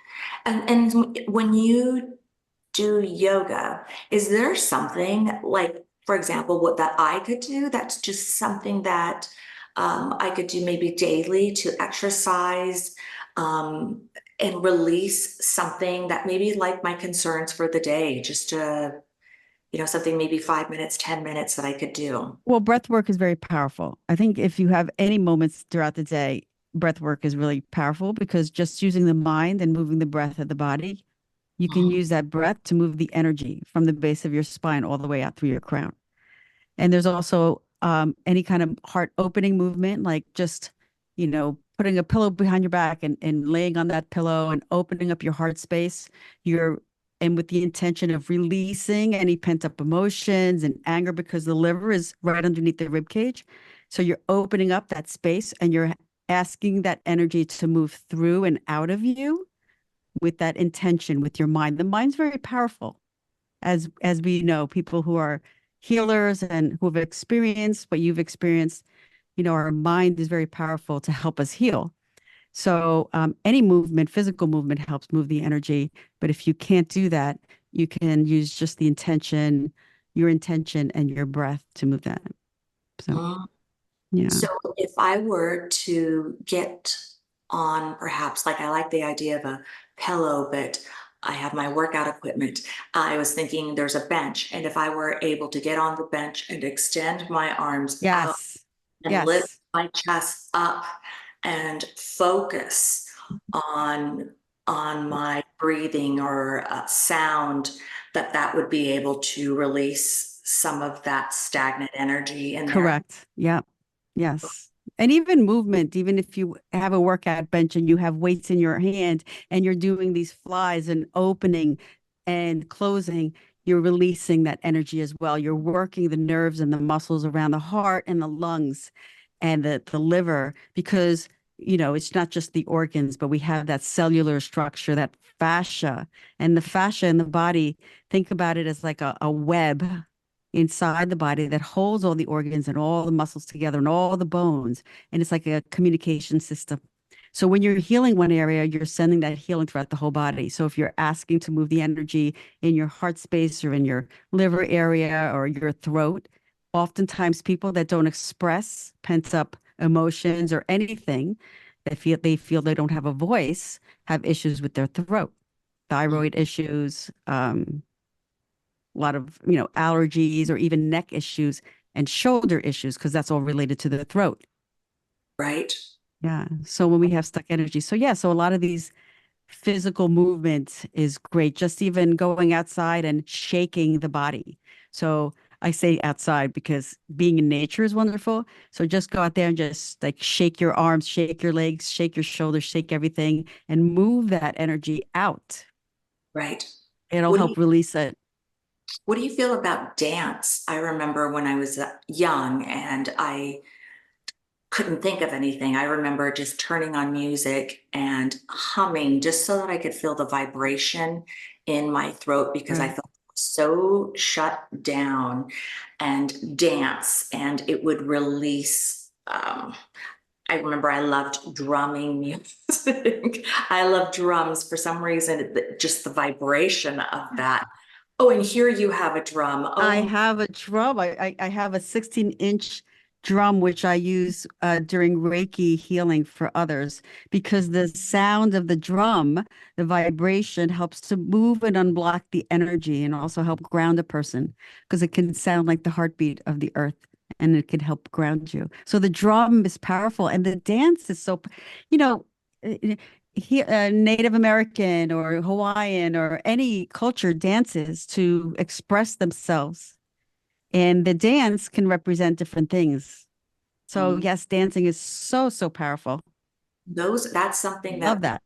And when you do yoga, is there something like, for example, what that I could do? That's just something that I could do maybe daily to exercise um, and release something that maybe like my concerns for the day, just to, something maybe 5 minutes, 10 minutes that I could do. Well, breath work is very powerful. I think if you have any moments throughout the day, breath work is really powerful because just using the mind and moving the breath of the body, you can Mhm. use that breath to move the energy from the base of your spine all the way out through your crown. And there's also any kind of heart opening movement, like just, putting a pillow behind your back and laying on that pillow and opening up your heart space. You're and with the intention of releasing any pent up emotions and anger because the liver is right underneath the rib cage. So you're opening up that space and you're asking that energy to move through and out of you with that intention with your mind. The mind's very powerful, as we know, people who are healers and who have experienced what you've experienced, our mind is very powerful to help us heal. So any movement, physical movement, helps move the energy. But if you can't do that, you can use just your intention and your breath to move that. So Mhm. yeah. So if I were to get on, perhaps, like I like the idea of a pillow, but I have my workout equipment. I was thinking there's a bench, and if I were able to get on the bench and extend my arms out Yes. and lift Yes. my chest up and focus on my breathing or sound, that would be able to release some of that stagnant energy in there. Correct. Yeah. Yes. And even movement, even if you have a workout bench and you have weights in your hand and you're doing these flies and opening and closing, you're releasing that energy as well. You're working the nerves and the muscles around the heart and the lungs and the liver because, it's not just the organs, but we have that cellular structure, that fascia, and the fascia in the body. Think about it as like a web inside the body that holds all the organs and all the muscles together and all the bones. And it's like a communication system. So when you're healing one area, you're sending that healing throughout the whole body. So if you're asking to move the energy in your heart space or in your liver area or your throat, oftentimes people that don't express pent up emotions or anything, they feel they don't have a voice, have issues with their throat, thyroid issues, a lot of, allergies or even neck issues and shoulder issues, because that's all related to the throat. Right. Yeah. So when we have stuck energy. So yeah, so a lot of these physical movement is great. Just even going outside and shaking the body. So I say outside because being in nature is wonderful. So just go out there and just like shake your arms, shake your legs, shake your shoulders, shake everything and move that energy out. Right. It'll What do you help release it. what do you feel about dance? I remember when I was young and I couldn't think of anything. I remember just turning on music and humming just so that I could feel the vibration in my throat because I Right. felt so shut down, and dance, and it would release. I remember I loved drumming music. I love drums for some reason, just the vibration of that. Oh, and here you have a drum. I Oh, have a drum. I have a 16-inch drum, which I use during Reiki healing for others, because the sound of the drum, the vibration helps to move and unblock the energy and also help ground a person because it can sound like the heartbeat of the earth and it can help ground you. So the drum is powerful and the dance is so, you know, eh, Native American or Hawaiian or any culture dances to express themselves. And the dance can represent different things. So, mm, yes, dancing is so, so powerful. that's something Love that that.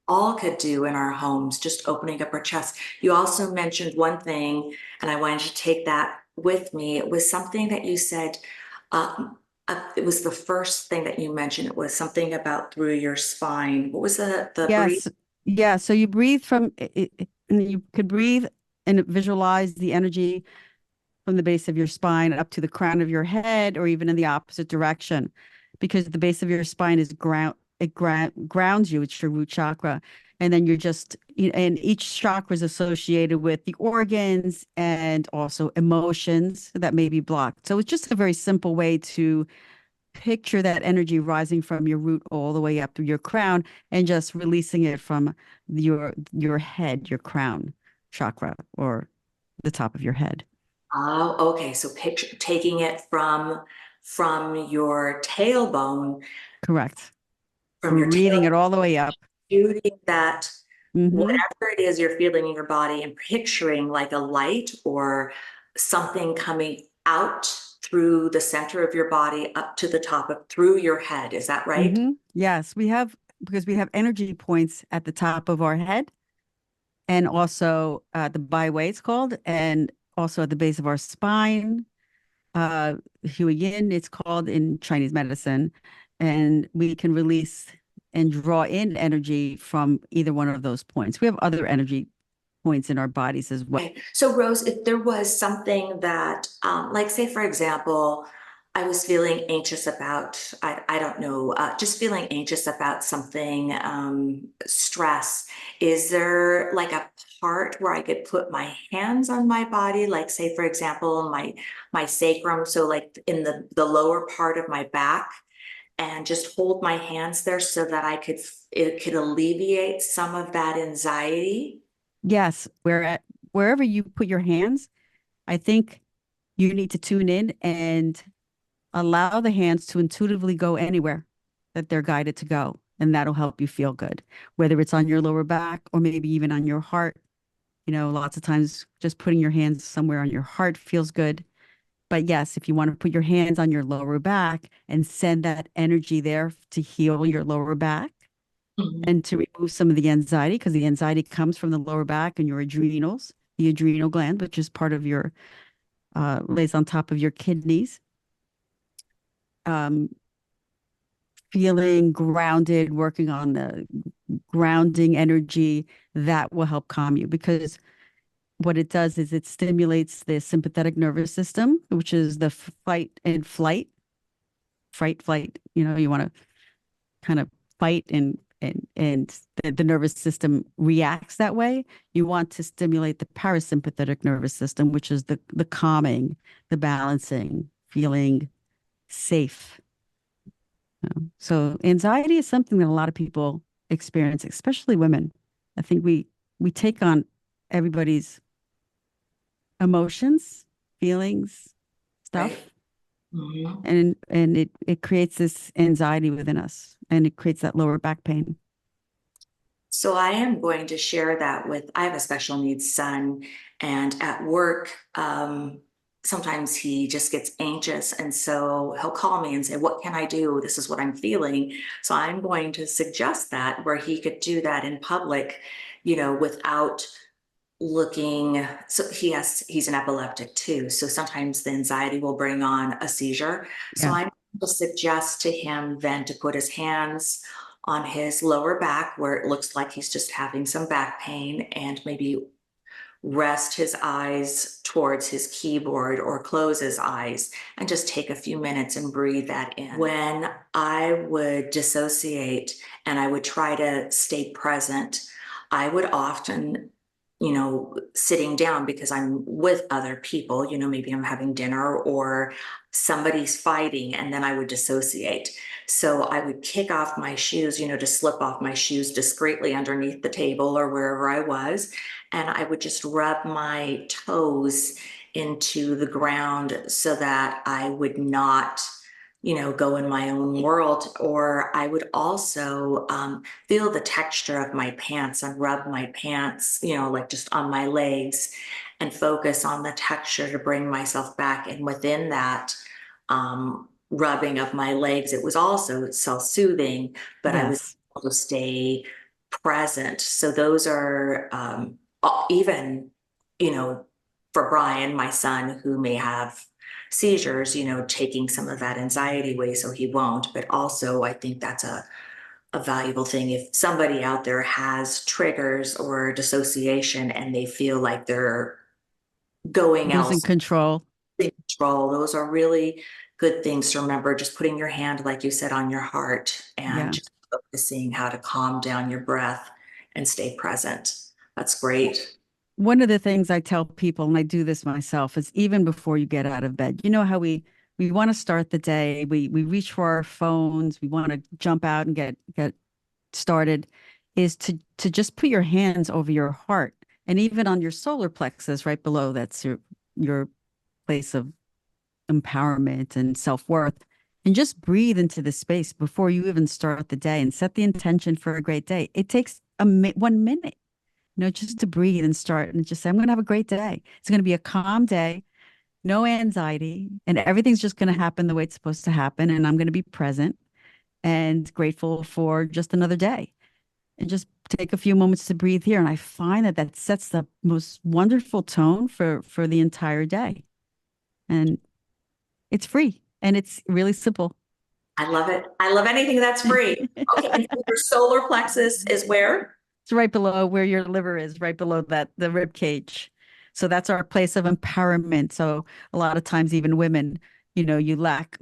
all could do in our homes, just opening up our chest. You also mentioned one thing, and I wanted to take that with me. It was something that you said, it was the first thing that you mentioned. It was something about through your spine. What was the breathe? Yes. Yeah. So you breathe from and you could breathe and visualize the energy from the base of your spine up to the crown of your head, or even in the opposite direction, because the base of your spine is grounds you. It's your root chakra. And then you're just, and each chakra is associated with the organs and also emotions that may be blocked. So it's just a very simple way to picture that energy rising from your root all the way up through your crown and just releasing it from your head, your crown chakra, or the top of your head. Oh, okay. So picture taking it from your tailbone, Correct. from your Breathing tail, it all the way up. shooting that Hmm. whatever it is you're feeling in your body, and picturing like a light or something coming out through the center of your body up to the top of through your head. Is that right? Yes, we have, because we have energy points at the top of our head and also the byway it's called, and also at the base of our spine. Hui Yin, it's called in Chinese medicine, and we can release and draw in energy from either one of those points. We have other energy points in our bodies as well. Okay. So Rose, if there was something that, like say for example, I was feeling anxious about, I don't know, just feeling anxious about something, stress. Is there like a part where I could put my hands on my body? Like say for example, my sacrum, so like in the lower part of my back, and just hold my hands there so that it could alleviate some of that anxiety. Yes, wherever you put your hands, I think you need to tune in and allow the hands to intuitively go anywhere that they're guided to go. And that'll help you feel good, whether it's on your lower back or maybe even on your heart. Lots of times just putting your hands somewhere on your heart feels good. But yes, if you want to put your hands on your lower back and send that energy there to heal your lower back Mhm. and to remove some of the anxiety, because the anxiety comes from the lower back and your adrenals, the adrenal gland, which is part of your, lays on top of your kidneys. Um, Feeling grounded, working on the grounding energy, that will help calm you, because what it does is it stimulates the sympathetic nervous system, which is the fight and flight, fright, flight. You want to kind of fight, and the nervous system reacts that way. You want to stimulate the parasympathetic nervous system, which is the calming, the balancing, feeling safe. So anxiety is something that a lot of people experience, especially women. I think we take on everybody's emotions, feelings, Right. stuff, Mhm. and it creates this anxiety within us, and it creates that lower back pain. So I am going to share that with, I have a special needs son, and at work, sometimes he just gets anxious. And so he'll call me and say, "What can I do? This is what I'm feeling." So I'm going to suggest that where he could do that in public, without looking. So he's an epileptic too. So sometimes the anxiety will bring on a seizure. So Yeah. I'm going to suggest to him then to put his hands on his lower back where it looks like he's just having some back pain, and maybe rest his eyes towards his keyboard or close his eyes and just take a few minutes and breathe that in. When I would dissociate and I would try to stay present, I would often, sitting down because I'm with other people, maybe I'm having dinner or somebody's fighting, and then I would dissociate. So I would kick off my shoes, to slip off my shoes discreetly underneath the table or wherever I was, and I would just rub my toes into the ground so that I would not, go in my own world. Or I would also feel the texture of my pants and rub my pants, like just on my legs, and focus on the texture to bring myself back. And within that, rubbing of my legs, it was also self-soothing, but I was Yes. able to stay present. So those are even, you know, for Brian, my son, who may have seizures, taking some of that anxiety away so he won't. But also, I think that's a valuable thing. If somebody out there has triggers or dissociation and they feel like they're going Losing else, control. control, those are really good things to remember. Just putting your hand, like you said, on your heart and Yeah. just focusing how to calm down your breath and stay present. That's W- great. One of the things I tell people, and I do this myself, is even before you get out of bed, you know how we want to start the day, we reach for our phones, we want to jump out and get started, is to just put your hands over your heart and even on your solar plexus right below. That's your place of empowerment and self-worth, and just breathe into the space before you even start the day and set the intention for a great day. It takes 1 minute, just to breathe and start and just say, I'm going to have a great day. It's going to be a calm day, no anxiety, and everything's just going to happen the way it's supposed to happen. And I'm going to be present and grateful for just another day, and just take a few moments to breathe here. And I find that that sets the most wonderful tone for the entire day. And it's free and it's really simple. I love it. I love anything that's free. Okay, and your solar plexus is where? It's right below where your liver is, right below that, the rib cage. So that's our place of empowerment. So a lot of times, even women, we lack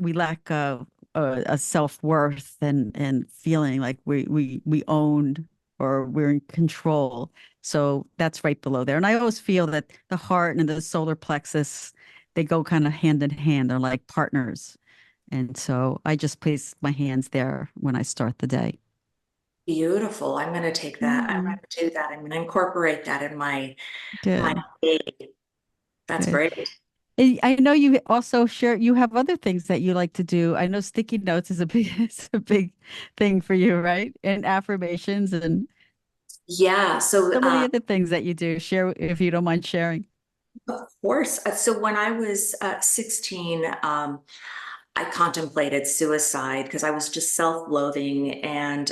a self-worth and feeling like we own or we're in control. So that's right below there. And I always feel that the heart and the solar plexus, they go kind of hand in hand. They're like partners. And so I just place my hands there when I start the day. Beautiful. I'm going to take that. I'm Yeah, going to do that. I'm going to incorporate that in my good, day. That's good. great. I know you also share, you have other things that you like to do. I know sticky notes is a big, it's a big thing for you, right? And affirmations and Yeah. So, some of the other things that you do. Share if you don't mind sharing. of course. So when I was 16, I contemplated suicide because I was just self-loathing. And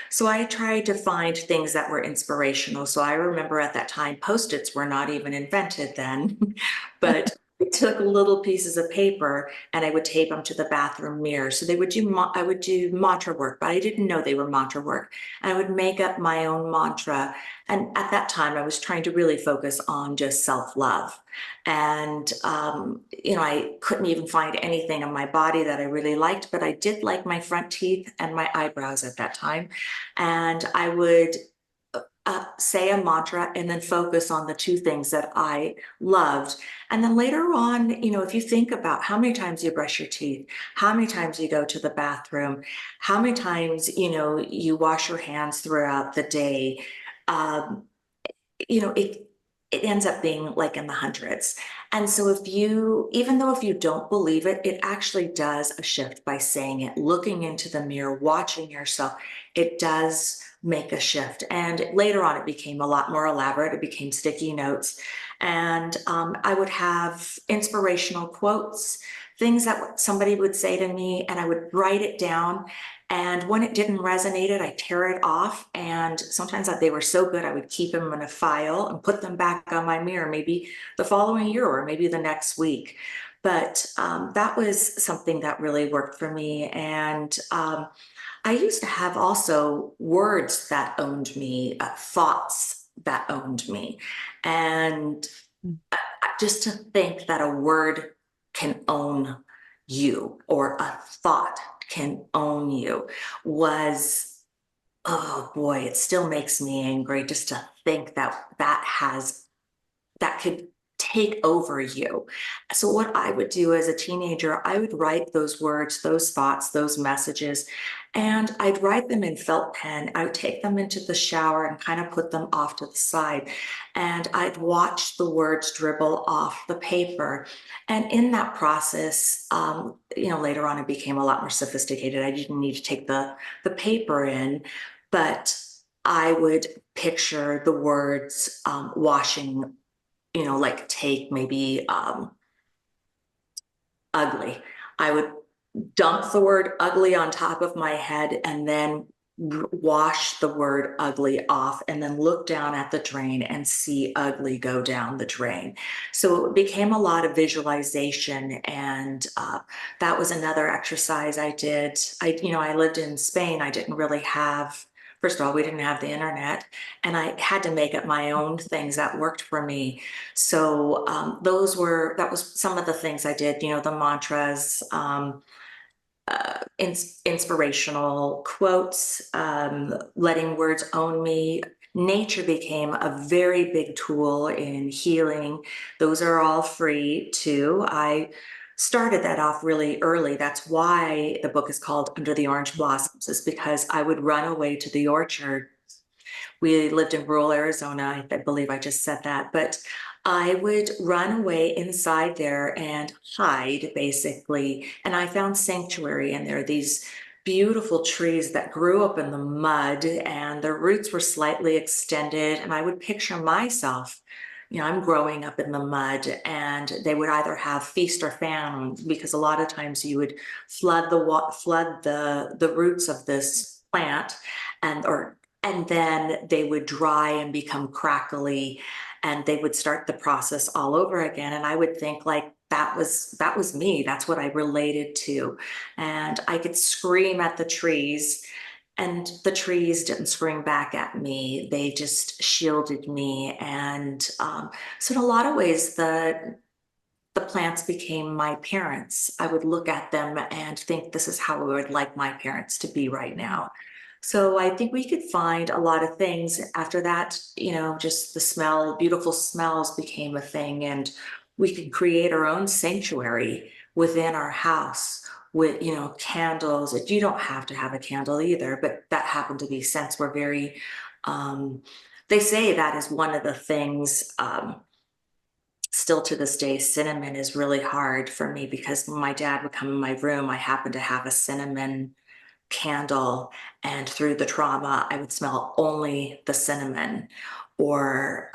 so I tried to find things that were inspirational. So I remember at that time, Post-its were not even invented then, but I took little pieces of paper and I would tape them to the bathroom mirror. So I would do mantra work, but I didn't know they were mantra work. I would make up my own mantra. And at that time, I was trying to really focus on just self-love. And, I couldn't even find anything on my body that I really liked, but I did like my front teeth and my eyebrows at that time. And I would say a mantra and then focus on the two things that I loved. And then later on, if you think about how many times you brush your teeth, how many times you go to the bathroom, how many times, you wash your hands throughout the day, um, it ends up being like in the hundreds. And so even though if you don't believe it, it actually does a shift by saying it, looking into the mirror, watching yourself. It does make a shift. And later on, it became a lot more elaborate. It became sticky notes. And I would have inspirational quotes, things that somebody would say to me, and I would write it down. And when it didn't resonate, I tear it off. And sometimes they were so good, I would keep them in a file and put them back on my mirror, maybe the following year or maybe the next week. But that was something that really worked for me. And I used to have also words that owned me, thoughts that owned me. And just to think that a word can own you or a thought can own you was, oh boy, it still makes me angry just to think that could take over you. So what I would do as a teenager, I would write those words, those thoughts, those messages, and I'd write them in felt pen. I would take them into the shower and kind of put them off to the side. And I'd watch the words dribble off the paper. And in that process, later on, it became a lot more sophisticated. I didn't need to take the paper in, but I would picture the words washing, like take maybe ugly. I would dump the word ugly on top of my head and then wash the word ugly off and then look down at the drain and see ugly go down the drain. So it became a lot of visualization. And that was another exercise I did. I lived in Spain. I didn't really have, first of all, we didn't have the internet, and I had to make up my own things that worked for me. So that was some of the things I did, the mantras, inspirational quotes, letting words own me. Nature became a very big tool in healing. Those are all free too. I started that off really early. That's why the book is called Under the Orange Blossoms, is because I would run away to the orchard. We lived in rural Arizona. I believe I just said that, but I would run away inside there and hide basically. And I found sanctuary in there, these beautiful trees that grew up in the mud and their roots were slightly extended. And I would picture myself, I'm growing up in the mud, and they would either have feast or famine, because a lot of times you would flood the roots of this plant, and then they would dry and become crackly, and they would start the process all over again. And I would think like that was me. That's what I related to. And I could scream at the trees, and the trees didn't scream back at me. They just shielded me. And so in a lot of ways, the plants became my parents. I would look at them and think, this is how I would like my parents to be right now. So I think we could find a lot of things after that, just the smell, beautiful smells became a thing, and we could create our own sanctuary within our house with, candles. You don't have to have a candle either, but that happened to be, since we're very, they say that is one of the things, still to this day, cinnamon is really hard for me, because when my dad would come in my room, I happened to have a cinnamon candle, and through the trauma I would smell only the cinnamon. Or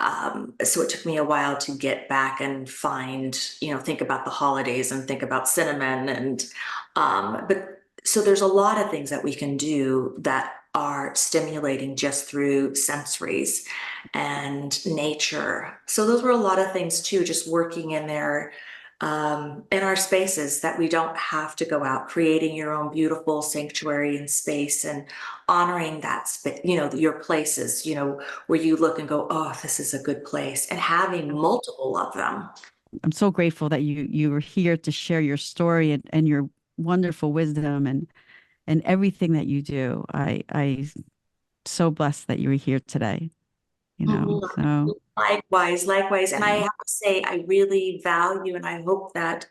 so it took me a while to get back and find, think about the holidays and think about cinnamon. And but so there's a lot of things that we can do that are stimulating just through sensories and nature. So those were a lot of things too, just working in there, in our spaces, that we don't have to go out, creating your own beautiful sanctuary and space, and honoring that space, your places, where you look and go, oh, this is a good place, and having multiple of them. I'm so grateful that you were here to share your story and your wonderful wisdom and everything that you do. I so blessed that you were here today. Mhm. So Likewise, likewise. And I yeah, have to say, I really value, and I hope that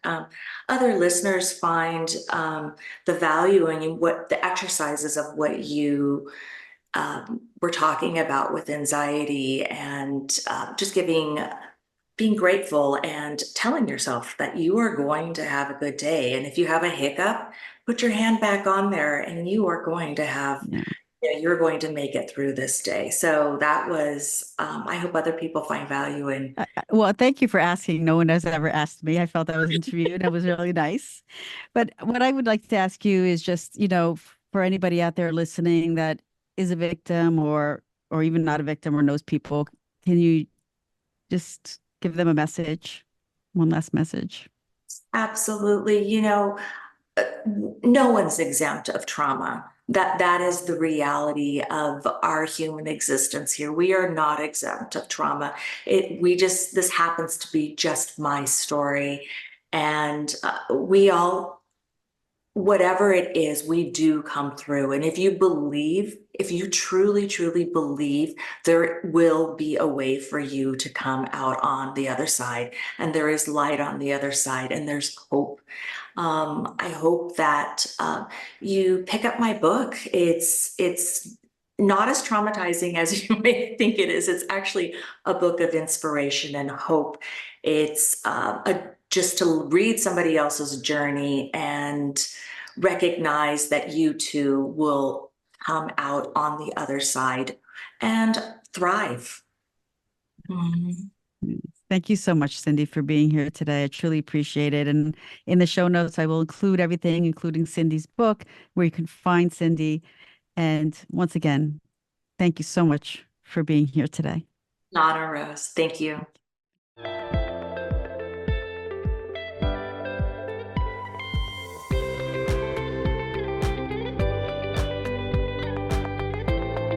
other listeners find the value in what the exercises of what you were talking about with anxiety and just being grateful and telling yourself that you are going to have a good day. And if you have a hiccup, put your hand back on there and you are going to have, yeah. you're going to make it through this day. So that was, I hope other people find value in. Well, thank you for asking. No one has ever asked me. I felt I was interviewed. That was really nice. But what I would like to ask you is just, for anybody out there listening that is a victim or even not a victim or knows people, can you just give them a message? One last message. Absolutely. Uh, no one's exempt of trauma. That is the reality of our human existence here. We are not exempt of trauma. This happens to be just my story. And we all, whatever it is, we do come through. And if you truly, truly believe, there will be a way for you to come out on the other side. And there is light on the other side, and there's hope. I hope that you pick up my book. It's not as traumatizing as you may think it is. It's actually a book of inspiration and hope. It's just to read somebody else's journey and recognize that you too will come out on the other side and thrive. Mhm. Thank you so much, Cindy, for being here today. I truly appreciate it. And in the show notes, I will include everything, including Cindy's book, where you can find Cindy. And once again, thank you so much for being here today. Not a rose. Thank you.